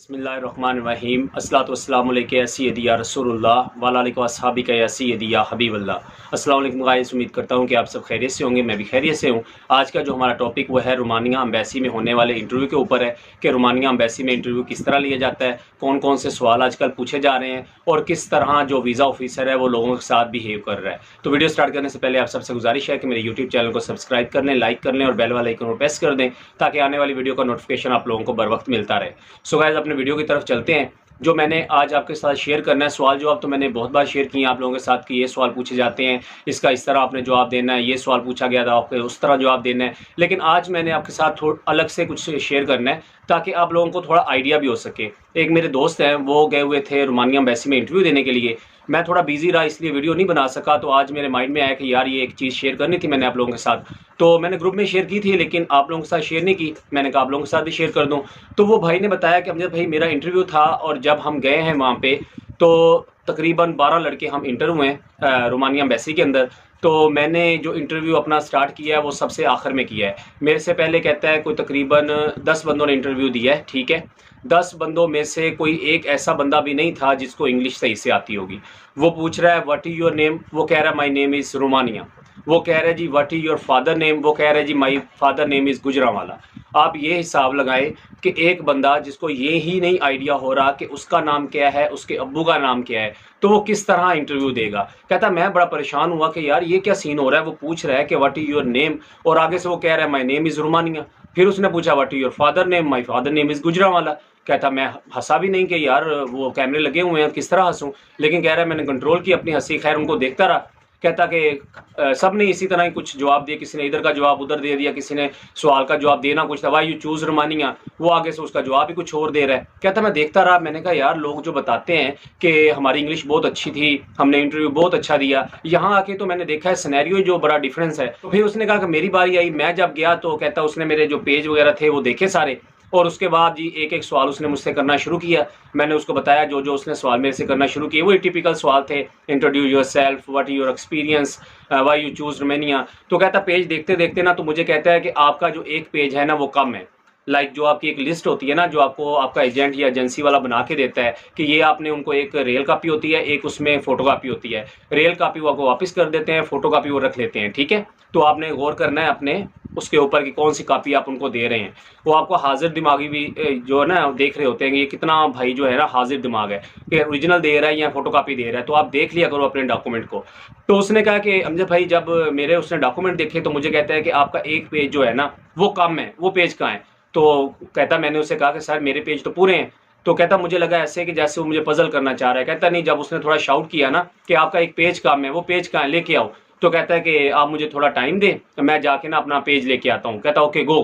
बिस्मिल्लाहिर्रहमानिर्रहीम अस्सलातु वस्सलामु अलैका या सय्यदी या रसूलुल्लाह व अला आलिका व अस्हाबिका या सय्यदी या हबीबल्लाह। अस्सलाम वालेकुम गाइस, उम्मीद करता हूँ कि आप सब खैरियत से होंगे। मैं भी खैरियत से हूँ। आज का जो हमारा टॉपिक वो है रोमानिया एम्बेसी में होने वाले इंटरव्यू के ऊपर है कि रोमानिया एम्बेसी में इंटरव्यू किस तरह लिया जाता है, कौन कौन से सवाल आजकल पूछे जा रहे हैं और किस तरह जो वीज़ा ऑफिसर है वो लोगों के साथ बिहेव कर रहा है। तो वीडियो स्टार्ट करने से पहले आप सबसे गुजारिश है कि मेरे यूट्यूब चैनल को सब्सक्राइब कर लें, लाइक कर लें और बेल वाला आइकन को प्रेस कर दें ताकि आने वाली वीडियो का नोटिफिकेशन आप लोगों को बर वक्त मिलता रहे। सो गाइस, अपने वीडियो की तरफ चलते हैं। जो मैंने आज आपके साथ शेयर करना है सवाल जवाब तो मैंने बहुत बार शेयर किए हैं आप लोगों के साथ कि ये सवाल पूछे जाते हैं, इसका इस तरह आपने जवाब देना है, ये सवाल पूछा गया था आपको उस तरह जवाब देना है। लेकिन आज मैंने आपके साथ थोड़ा अलग से कुछ शेयर करना है ताकि आप लोगों को थोड़ा आइडिया भी हो सके। एक मेरे दोस्त हैं, वो गए हुए थे रोमानिया एम्बेसी में इंटरव्यू देने के लिए। मैं थोड़ा बिजी रहा इसलिए वीडियो नहीं बना सका। तो आज मेरे माइंड में आया कि यार ये एक चीज़ शेयर करनी थी मैंने आप लोगों के साथ। तो मैंने ग्रुप में शेयर की थी लेकिन आप लोगों के साथ शेयर नहीं की। मैंने कहा आप लोगों के साथ भी शेयर कर दूं। तो वो भाई ने बताया कि अमजद भाई मेरा इंटरव्यू था और जब हम गए हैं वहाँ पे तो तकरीबन 12 लड़के हम इंटर हुए हैं रोमानिया एम्बेसी के अंदर। तो मैंने जो इंटरव्यू अपना स्टार्ट किया है वो सबसे आखिर में किया है। मेरे से पहले कहता है कोई तकरीबन 10 बंदों ने इंटरव्यू दिया है, ठीक है। 10 बंदों में से कोई एक ऐसा बंदा भी नहीं था जिसको इंग्लिश सही से आती होगी। वो पूछ रहा है व्हाट इज़ योर नेम, वो कह रहा है माई नेम इज़ रोमानिया। वो कह रहे जी what is your father name, वो कह रहे जी my father name is Gujranwala. आप ये हिसाब लगाएं कि एक बंदा जिसको ये ही नहीं आइडिया हो रहा कि उसका नाम क्या है, उसके अब्बू का नाम क्या है, तो वो किस तरह इंटरव्यू देगा। कहता मैं बड़ा परेशान हुआ कि यार ये क्या सीन हो रहा है। वो पूछ रहा है कि व्हाट इज़ योर नेम और आगे से वो कह रहा है माई नेम इज़ रोमानिया। फिर उसने पूछा what is your father name, my father name is Gujranwala. कहता मैं हंसा भी नहीं कि यार वो कैमरे लगे हुए हैं किस तरह हंसूं, लेकिन कह रहा है मैंने कंट्रोल की अपनी हंसी। खैर उनको देखता रहा। कहता कि सब ने इसी तरह ही कुछ जवाब दिए, किसी ने इधर का जवाब उधर दे दिया, किसी ने सवाल का जवाब देना कुछ था, वाई यू चूज़ रोमानिया, वो आगे से उसका जवाब ही कुछ और दे रहा है। कहता मैं देखता रहा। मैंने कहा यार लोग जो बताते हैं कि हमारी इंग्लिश बहुत अच्छी थी, हमने इंटरव्यू बहुत अच्छा दिया, यहाँ आके तो मैंने देखा है सिनेरियो जो बड़ा डिफरेंस है। तो फिर उसने कहा कि मेरी बारी आई। मैं जब गया तो कहता उसने मेरे जो पेज वगैरह थे वो देखे सारे और उसके बाद जी एक एक सवाल उसने मुझसे करना शुरू किया। मैंने उसको बताया जो जो उसने सवाल मेरे से करना शुरू किए वही टिपिकल सवाल थे। Introduce your self, what your experience, why you choose Romania. तो कहता पेज देखते देखते ना तो मुझे कहता है कि आपका जो एक पेज है ना वो कम है। जो आपकी एक लिस्ट होती है ना जो आपको आपका एजेंट या एजेंसी वाला बना के देता है कि ये आपने उनको एक रियल कापी होती है, एक उसमें फ़ोटो कापी होती है। रियल कापी वो आपको वापस कर देते हैं, फ़ोटो कापी वो रख लेते हैं, ठीक है। तो आपने गौर करना है अपने उसके ऊपर कि कौन सी कापी आप उनको दे रहे हैं। वो आपको हाजिर दिमागी भी जो है ना देख रहे होते हैं कि ये कितना भाई जो है ना हाजिर दिमाग है कि ओरिजिनल दे रहा है या फोटो कापी दे रहा है। तो आप देख लिया करो अपने डॉक्यूमेंट को। तो उसने कहा कि अमजद भाई जब मेरे उसने डॉक्यूमेंट देखे तो मुझे कहता है कि आपका एक पेज जो है ना वो कम है, वो पेज कहाँ है। तो कहता मैंने उससे कहा कि सर मेरे पेज तो पूरे हैं। तो कहता मुझे लगा ऐसे कि जैसे वो मुझे पजल करना चाह रहा है। कहता नहीं, जब उसने थोड़ा शाउट किया ना कि आपका एक पेज कम है, वो पेज कहाँ है लेके आओ। तो कहता है कि आप मुझे थोड़ा टाइम दें, मैं जाके ना अपना पेज लेके आता हूँ। कहता ओके गो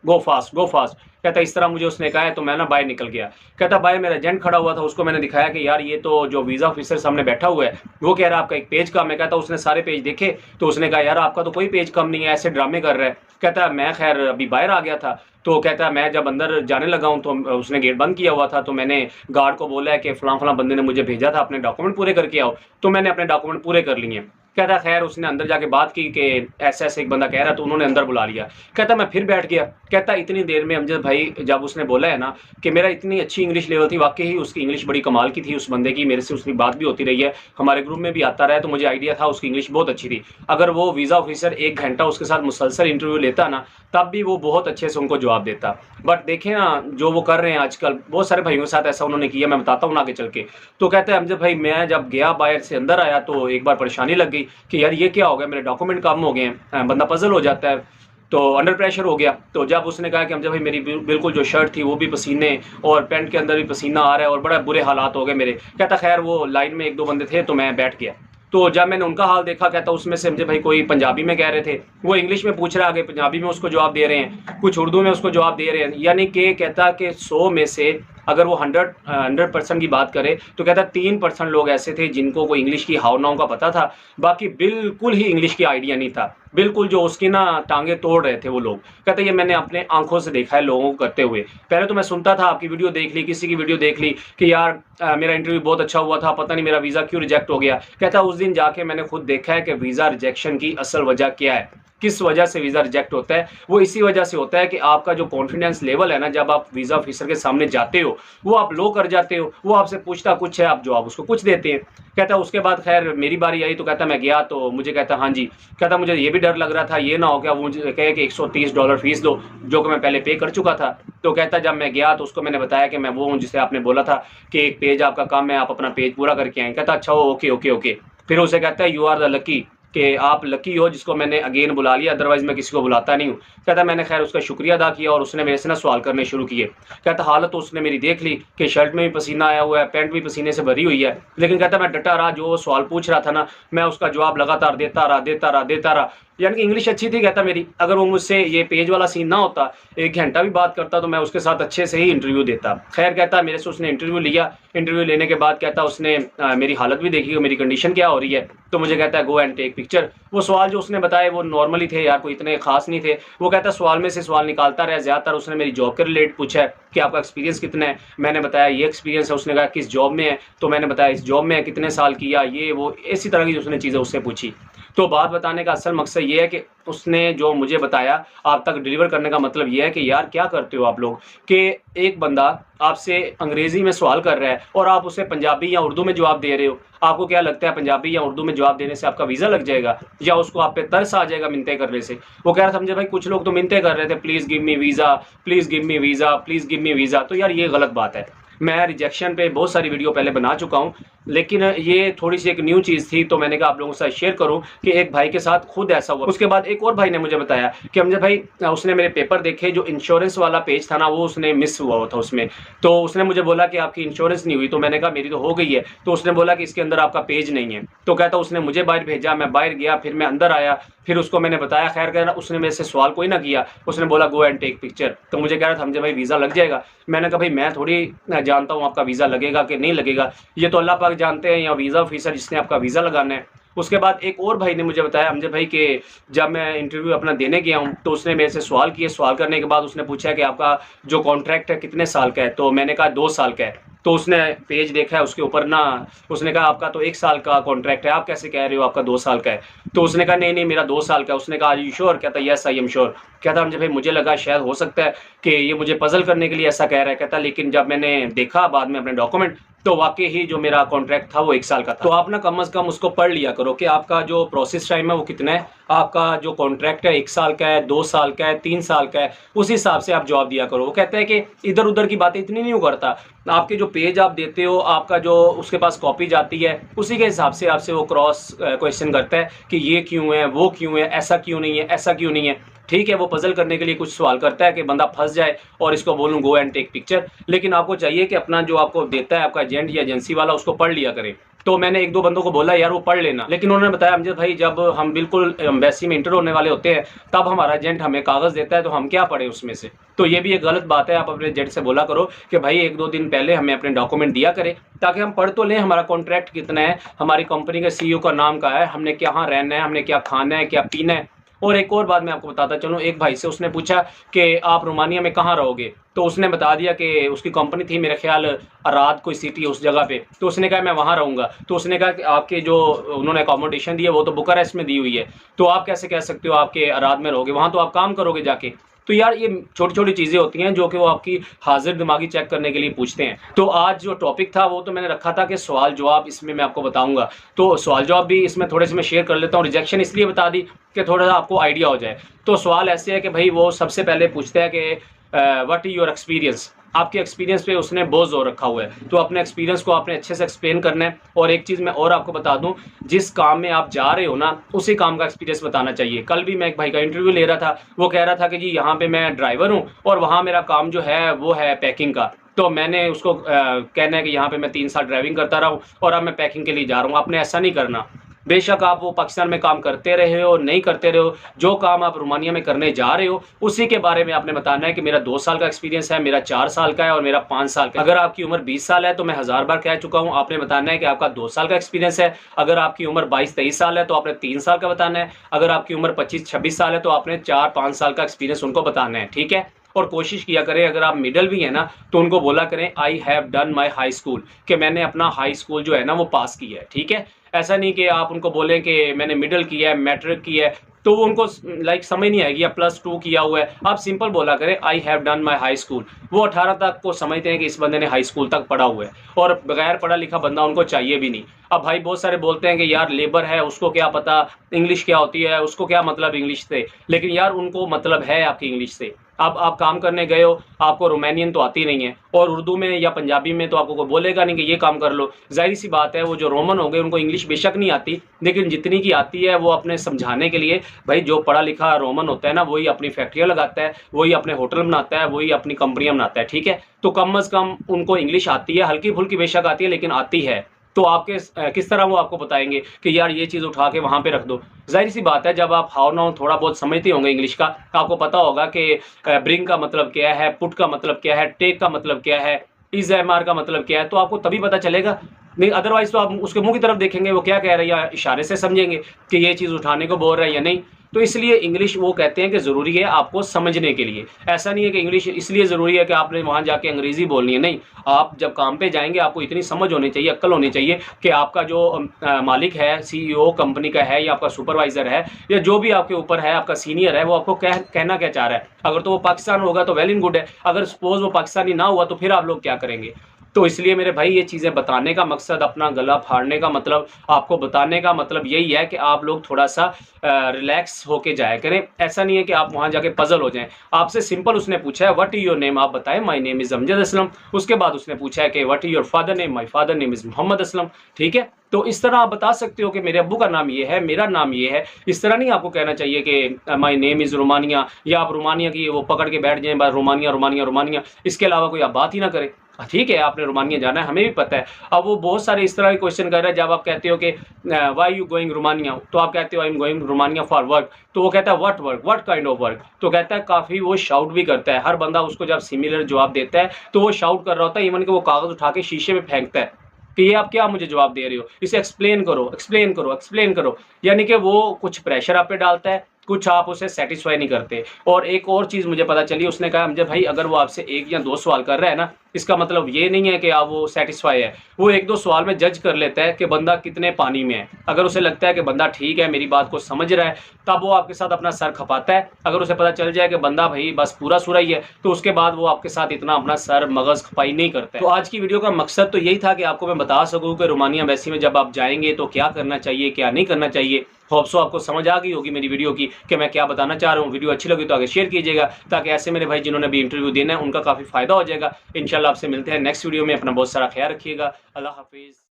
गो फास्ट गो फास्ट। कहता इस तरह मुझे उसने कहा है तो मैं ना बाहर निकल गया। कहता बाहर मेरा एजेंट खड़ा हुआ था, उसको मैंने दिखाया कि यार ये तो जो वीज़ा ऑफिसर सामने बैठा हुआ है वो कह रहा है आपका एक पेज कम है। कहता उसने सारे पेज देखे तो उसने कहा यार आपका तो कोई पेज कम नहीं है, ऐसे ड्रामे कर रहा है। कहता मैं खैर अभी बाहर आ गया था। तो कहता मैं जब अंदर जाने लगा हूँ तो उसने गेट बंद किया हुआ था। तो मैंने गार्ड को बोला है कि फलां बंदे ने मुझे भेजा था अपने डॉक्यूमेंट पूरे करके आओ। तो मैंने अपने डॉक्यूमेंट पूरे कर लिए। कहता खैर उसने अंदर जाके बात की कि ऐसे ऐसे एक बंदा कह रहा तो उन्होंने अंदर बुला लिया। कहता मैं फिर बैठ गया। कहता इतनी देर में अमजद भाई जब उसने बोला है ना कि मेरा इतनी अच्छी इंग्लिश लेवल थी, वाकई ही उसकी इंग्लिश बड़ी कमाल की थी उस बंदे की। मेरे से उसकी बात भी होती रही है, हमारे ग्रुप में भी आता रहा है, तो मुझे आइडिया था उसकी इंग्लिश बहुत अच्छी थी। अगर वो वीज़ा ऑफिसर 1 घंटा उसके साथ मुसलसल इंटरव्यू लेता ना तब भी वो बहुत अच्छे से उनको जवाब देता। बट देखें ना जो वो कर रहे हैं आजकल, बहुत सारे भाइयों के साथ ऐसा उन्होंने किया, मैं बताता हूँ आगे चल के। तो कहते हैं अमजद भाई मैं जब गया बाहर से अंदर आया तो एक बार परेशानी लग गई कि यार ये क्या हो गया, मेरे डॉक्यूमेंट कम हो गए हैं। बंदा पजल हो जाता है तो अंडर प्रेशर हो गया। तो जब उसने कहा कि अमजद भाई मेरी बिल्कुल जो शर्ट थी वो भी पसीने और पैंट के अंदर भी पसीना आ रहा है और बड़ा बुरे हालात हो गए मेरे। कहता खैर वो लाइन में 1-2 बंदे थे तो मैं बैठ गया। तो जब मैंने उनका हाल देखा, कहता उसमें से मुझे भाई कोई पंजाबी में कह रहे थे, वो इंग्लिश में पूछ रहा है, आगे पंजाबी में उसको जवाब दे रहे हैं, कुछ उर्दू में उसको जवाब दे रहे हैं। यानी कि कहता कि 100 में से अगर वो 100% की बात करे तो कहता 3% लोग ऐसे थे जिनको कोई इंग्लिश की हावनाओं का पता था, बाकी बिल्कुल ही इंग्लिश की आइडिया नहीं था। बिल्कुल जो उसकी ना टांगे तोड़ रहे थे वो लोग। कहते ये मैंने अपने आंखों से देखा है लोगों को करते हुए। पहले तो मैं सुनता था, आपकी वीडियो देख ली, किसी की वीडियो देख ली कि यार मेरा इंटरव्यू बहुत अच्छा हुआ था, पता नहीं मेरा वीज़ा क्यों रिजेक्ट हो गया। कहता उस दिन जाके मैंने खुद देखा है कि वीज़ा रिजेक्शन की असल वजह क्या है। किस वजह से वीज़ा रिजेक्ट होता है, वो इसी वजह से होता है कि आपका जो कॉन्फिडेंस लेवल है ना, जब आप वीज़ा ऑफिसर के सामने जाते हो वो आप लो कर जाते हो। वो आपसे पूछता कुछ है, आप जवाब उसको कुछ देते हैं। कहता है उसके बाद खैर मेरी बारी आई तो कहता मैं गया तो मुझे कहता हाँ जी, कहता मुझे ये भी डर लग रहा था ये ना हो क्या वो मुझे कहे कि $130 फीस दो, जो कि मैं पहले पे कर चुका था। तो कहता जब मैं गया तो उसको मैंने बताया कि मैं वो हूँ जिसे आपने बोला था कि एक पेज आपका काम है, आप अपना पेज पूरा करके आए। कहता अच्छा ओके ओके ओके। फिर उसे कहता है यू आर द लकी, कि आप लकी हो जिसको मैंने अगेन बुला लिया, अदरवाइज मैं किसी को बुलाता नहीं हूँ। कहता मैंने खैर उसका शुक्रिया अदा किया और उसने मेरे से ना सवाल करने शुरू किए। कहता हालत तो उसने मेरी देख ली कि शर्ट में भी पसीना आया हुआ है, पैंट भी पसीने से भरी हुई है, लेकिन कहता मैं डटा रहा, जो सवाल पूछ रहा था ना मैं उसका जवाब लगातार देता रहा। यानी कि इंग्लिश अच्छी थी कहता मेरी। अगर वो मुझसे ये पेज वाला सीन ना होता, 1 घंटा भी बात करता, तो मैं उसके साथ अच्छे से ही इंटरव्यू देता। खैर कहता मेरे से उसने इंटरव्यू लिया। इंटरव्यू लेने के बाद कहता उसने मेरी हालत भी देखी कि मेरी कंडीशन क्या हो रही है। तो मुझे कहता है गो एंड टेक पिक्चर। वो सवाल जो उसने बताए वो नॉर्मली थे यार, कोई इतने खास नहीं थे। वो कहता सवाल में से सवाल निकालता रहा। ज़्यादातर उसने मेरी जॉब के रिलेटेड पूछा है कि आपका एक्सपीरियंस कितना है। मैंने बताया ये एक्सपीरियंस है। उसने कहा किस जॉब में है, तो मैंने बताया इस जॉब में है, कितने साल किया, ये वो इसी तरह की उसने चीज़ें उससे पूछी। तो बात बताने का असल मकसद ये है कि उसने जो मुझे बताया आप तक डिलीवर करने का मतलब ये है कि यार क्या करते हो आप लोग, कि एक बंदा आपसे अंग्रेजी में सवाल कर रहा है और आप उसे पंजाबी या उर्दू में जवाब दे रहे हो। आपको क्या लगता है पंजाबी या उर्दू में जवाब देने से आपका वीज़ा लग जाएगा या उसको आप पे तरस आ जाएगा मिन्नतें करने से। वो कह रहा समझे भाई कुछ लोग तो मिन्नतें कर रहे थे, please give me visa, please give me visa, please give me visa. तो यार ये गलत बात है। मैं रिजेक्शन पे बहुत सारी वीडियो पहले बना चुका हूँ, लेकिन ये थोड़ी सी एक न्यू चीज़ थी तो मैंने कहा आप लोगों के साथ शेयर करूँ कि एक भाई के साथ खुद ऐसा हुआ। उसके बाद एक और भाई ने मुझे बताया कि हमजा भाई उसने मेरे पेपर देखे, जो इंश्योरेंस वाला पेज था ना वो उसने मिस हुआ था उसमें। तो उसने मुझे बोला कि आपकी इंश्योरेंस नहीं हुई। तो मैंने कहा मेरी तो हो गई है। तो उसने बोला कि इसके अंदर आपका पेज नहीं है। तो कहता उसने मुझे बाहर भेजा, मैं बाहर गया, फिर मैं अंदर आया, फिर उसको मैंने बताया। खैर कहना उसने मेरे से सवाल कोई ना किया, उसने बोला गो एंड टेक पिक्चर। तो मुझे कह रहा था हमजा भाई वीज़ा लग जाएगा। मैंने कहा भाई मैं थोड़ी जानता हूँ आपका वीज़ा लगेगा कि नहीं लगेगा, ये तो अल्लाह पाक जानते हैं या वीज़ा ऑफिसर जिसने आपका वीज़ा लगाना है। उसके बाद एक और भाई ने मुझे बताया हमजा भाई कि जब मैं इंटरव्यू अपना देने गया हूँ तो उसने मेरे से सवाल किए। सवाल करने के बाद उसने पूछा कि आपका जो कॉन्ट्रैक्ट है कितने साल का है। तो मैंने कहा 2 साल का है। तो उसने पेज देखा है, उसके ऊपर ना उसने कहा आपका तो 1 साल का कॉन्ट्रैक्ट है, आप कैसे कह रहे हो आपका 2 साल का है। तो उसने कहा नहीं नहीं मेरा 2 साल का है। उसने कहा आर यू श्योर। कहता यस आई एम श्योर। कहता मुझे भाई मुझे लगा शायद हो सकता है कि ये मुझे पजल करने के लिए ऐसा कह रहा है। कहता लेकिन जब मैंने देखा बाद में अपने डॉक्यूमेंट तो वाकई ही जो मेरा कॉन्ट्रैक्ट था वो 1 साल का था। तो आप ना कम से कम उसको पढ़ लिया करो कि आपका जो प्रोसेस टाइम है वो कितना है, आपका जो कॉन्ट्रैक्ट है 1 साल का है, 2 साल का है, 3 साल का है, उस हिसाब से आप जवाब दिया करो। वो कहते हैं कि इधर उधर की बातें इतनी नहीं करता, आपके जो पेज आप देते हो, आपका जो उसके पास कॉपी जाती है उसी के हिसाब से आपसे वो क्रॉस क्वेश्चन करता है कि ये क्यों है, वो क्यों है, ऐसा क्यों नहीं है, ऐसा क्यों नहीं है। ठीक है वो पजल करने के लिए कुछ सवाल करता है कि बंदा फंस जाए और इसको बोलूँ गो एंड टेक पिक्चर। लेकिन आपको चाहिए कि अपना जो आपको देता है आपका एजेंट या एजेंसी वाला उसको पढ़ लिया करें। तो मैंने 1-2 बंदों को बोला यार वो पढ़ लेना, लेकिन उन्होंने बताया अमजद भाई जब हम बिल्कुल एम्बेसी में इंटर होने वाले होते हैं तब हमारा एजेंट हमें कागज़ देता है तो हम क्या पढ़े उसमें से। तो ये भी एक गलत बात है। आप अपने एजेंट से बोला करो कि भाई 1-2 दिन पहले हमें अपने डॉक्यूमेंट दिया करें ताकि हम पढ़ तो लें हमारा कॉन्ट्रैक्ट कितना है, हमारी कंपनी के CEO का नाम क्या है, हमने कहाँ रहना है, हमने क्या खाना है, क्या पीना है। और एक और बात मैं आपको बताता चलूँ, एक भाई से उसने पूछा कि आप रोमानिया में कहाँ रहोगे। तो उसने बता दिया कि उसकी कंपनी थी मेरे ख्याल अराद कोई सिटी उस जगह पे। तो उसने कहा मैं वहाँ रहूँगा। तो उसने कहा कि आपके जो उन्होंने अकोमोडेशन दी है वो तो बुकारेस्ट में दी हुई है, तो आप कैसे कह सकते हो आपके अराद में रहोगे, वहाँ तो आप काम करोगे जाके। तो यार ये छोटी छोटी चीज़ें होती हैं जो कि वो आपकी हाजिर दिमागी चेक करने के लिए पूछते हैं। तो आज जो टॉपिक था वो तो मैंने रखा था कि सवाल जवाब इसमें मैं आपको बताऊंगा। तो सवाल जवाब भी इसमें थोड़े से मैं शेयर कर लेता हूँ। रिजेक्शन इसलिए बता दी कि थोड़ा सा आपको आइडिया हो जाए। तो सवाल ऐसे है कि भाई वो सबसे पहले पूछते हैं कि व्हाट इज़ योर एक्सपीरियंस। आपके एक्सपीरियंस पे उसने बहुत जोर रखा हुआ है, तो अपने एक्सपीरियंस को आपने अच्छे से एक्सप्लेन करना है। और एक चीज़ मैं और आपको बता दूं, जिस काम में आप जा रहे हो ना उसी काम का एक्सपीरियंस बताना चाहिए। कल भी मैं एक भाई का इंटरव्यू ले रहा था, वो कह रहा था कि जी यहाँ पे मैं ड्राइवर हूँ और वहाँ मेरा काम जो है वो है पैकिंग का। तो मैंने उसको कहना है कि यहाँ पे मैं 3 साल ड्राइविंग करता रहा हूँ और अब मैं पैकिंग के लिए जा रहा हूँ। आपने ऐसा नहीं करना। बेशक आप वो पाकिस्तान में काम करते रहे हो नहीं करते रहे हो, जो काम आप रोमानिया में करने जा रहे हो उसी के बारे में आपने बताना है कि मेरा 2 साल का एक्सपीरियंस है, मेरा 4 साल का है और मेरा 5 साल का। अगर आपकी उम्र 20 साल है तो मैं 1000 बार कह चुका हूँ, आपने बताना है कि आपका 2 साल का एक्सपीरियंस है। अगर आपकी उम्र 22-23 साल है तो आपने 3 साल का बताना है। अगर आपकी उम्र 25-26 साल है तो आपने 4-5 साल का एक्सपीरियंस उनको बताना है। ठीक है। और कोशिश किया करें अगर आप मिडिल भी है ना तो उनको बोला करें I have done my high school, कि मैंने अपना हाई स्कूल जो है ना वो पास किया है। ठीक है। ऐसा नहीं कि आप उनको बोलें कि मैंने मिडिल किया है, मैट्रिक किया है, तो वो उनको लाइक समझ नहीं आएगी। या +2 किया हुआ है, आप सिंपल बोला करें I have done my high school. वो 18 तक को समझते हैं कि इस बंदे ने हाई स्कूल तक पढ़ा हुआ है, और बगैर पढ़ा लिखा बंदा उनको चाहिए भी नहीं। अब भाई बहुत सारे बोलते हैं कि यार लेबर है, उसको क्या पता इंग्लिश क्या होती है, उसको क्या मतलब इंग्लिश से। लेकिन यार उनको मतलब है आपकी इंग्लिश से। अब आप काम करने गए हो, आपको रोमानियन तो आती नहीं है, और उर्दू में या पंजाबी में तो आपको कोई बोलेगा नहीं कि ये काम कर लो। जाहिर सी बात है वो जो रोमन हो गए उनको इंग्लिश बेशक नहीं आती, लेकिन जितनी की आती है वो अपने समझाने के लिए, भाई जो पढ़ा लिखा रोमन होता है ना, वही अपनी फैक्ट्रियाँ लगाता है, वही अपने होटल बनाता है, वही अपनी कंपनियाँ बनाता है, ठीक है। तो कम अज़ कम उनको इंग्लिश आती है, हल्की फुल्की बेशक आती है, लेकिन आती है। तो आपके किस तरह वो आपको बताएंगे कि यार ये चीज़ उठा के वहाँ पे रख दो। जाहिर सी बात है जब आप हाउ नाउ थोड़ा बहुत समझते होंगे इंग्लिश का, आपको पता होगा कि ब्रिंग का मतलब क्या है, पुट का मतलब क्या है, टेक का मतलब क्या है, इज एम आर का मतलब क्या है, तो आपको तभी पता चलेगा। नहीं अदरवाइज तो आप उसके मुंह की तरफ देखेंगे वो क्या कह रहा है, या इशारे से समझेंगे कि ये चीज़ उठाने को बोल रहा है या नहीं। तो इसलिए इंग्लिश वो कहते हैं कि ज़रूरी है आपको समझने के लिए। ऐसा नहीं है कि इंग्लिश इसलिए ज़रूरी है कि आपने वहाँ जाके अंग्रेज़ी बोलनी है, नहीं। आप जब काम पे जाएंगे आपको इतनी समझ होनी चाहिए, अक्ल होनी चाहिए कि आपका जो मालिक है, सीईओ कंपनी का है, या आपका सुपरवाइज़र है, या जो भी आपके ऊपर है, आपका सीनियर है, वो आपको कहना क्या चाह रहा है। अगर तो वो पाकिस्तान होगा तो वेल इन गुड है, अगर सपोज वो पाकिस्तानी ना हुआ तो फिर आप लोग क्या करेंगे। तो इसलिए मेरे भाई ये चीज़ें बताने का मकसद, अपना गला फाड़ने का मतलब, आपको बताने का मतलब यही है कि आप लोग थोड़ा सा रिलैक्स होके जाया करें। ऐसा नहीं है कि आप वहाँ जाके पजल हो जाएं। आपसे सिंपल उसने पूछा है व्हाट इज़ योर नेम, आप बताएं my name is Amjad Aslam. उसके बाद उसने पूछा है कि what is your father name, my father name is Mohammad Aslam, ठीक है। तो इस तरह आप बता सकते हो कि मेरे अब्बू का नाम ये है, मेरा नाम ये है। इस तरह नहीं आपको कहना चाहिए कि माय नेम इज़ रोमानिया, या आप रोमानिया की वो पकड़ के बैठ जाएं बस रोमानिया रोमानिया रोमानिया, इसके अलावा कोई आप बात ही ना करें। ठीक है आपने रोमानिया जाना है, हमें भी पता है। अब वो बहुत सारे इस तरह के क्वेश्चन कर रहे हैं, जब आप कहते हो कि वाई यू गोइंग रोमानिया, तो आप कहते हो I am going Romania for work, तो वो कहता है what work, what kind of work, तो कहता है काफ़ी वो शाउट भी करता है। हर बंदा उसको जब सिमिलर जवाब देता है तो वो शाउट कर रहा होता है, इवन कि वो कागज़ उठा के शीशे में फेंकता है कि ये आप क्या मुझे जवाब दे रहे हो, इसे एक्सप्लेन करो एक्सप्लेन करो एक्सप्लेन करो। यानी कि वो कुछ प्रेशर आप पे डालता है, कुछ आप उसे सेटिस्फाई नहीं करते। और एक और चीज़ मुझे पता चली, उसने कहा मुझे भाई अगर वो आपसे 1 या 2 सवाल कर रहा है ना, इसका मतलब ये नहीं है कि आप वो सेटिस्फाई है। वो 1-2 सवाल में जज कर लेता है कि बंदा कितने पानी में है। अगर उसे लगता है कि बंदा ठीक है, मेरी बात को समझ रहा है, तब वो आपके साथ अपना सर खपाता है। अगर उसे पता चल जाए कि बंदा भाई बस पूरा सुरा ही है, तो उसके बाद वो आपके साथ इतना अपना सर मगज़ खपाई नहीं करता है। तो आज की वीडियो का मकसद तो यही था कि आपको मैं बता सकूँ कि रोमानिया एम्बेसी में जब आप जाएंगे तो क्या करना चाहिए, क्या नहीं करना चाहिए। होप सो आपको समझ आ गई होगी मेरी वीडियो की कि मैं क्या बताना चाह रहा हूँ। वीडियो अच्छी लगी तो आगे शेयर कीजिएगा, ताकि ऐसे मेरे भाई जिन्होंने भी इंटरव्यू देना है उनका काफ़ी फ़ायदा हो जाएगा। इंशाल्लाह आपसे मिलते हैं नेक्स्ट वीडियो में। अपना बहुत सारा ख्याल रखिएगा। अल्लाह हाफिज़।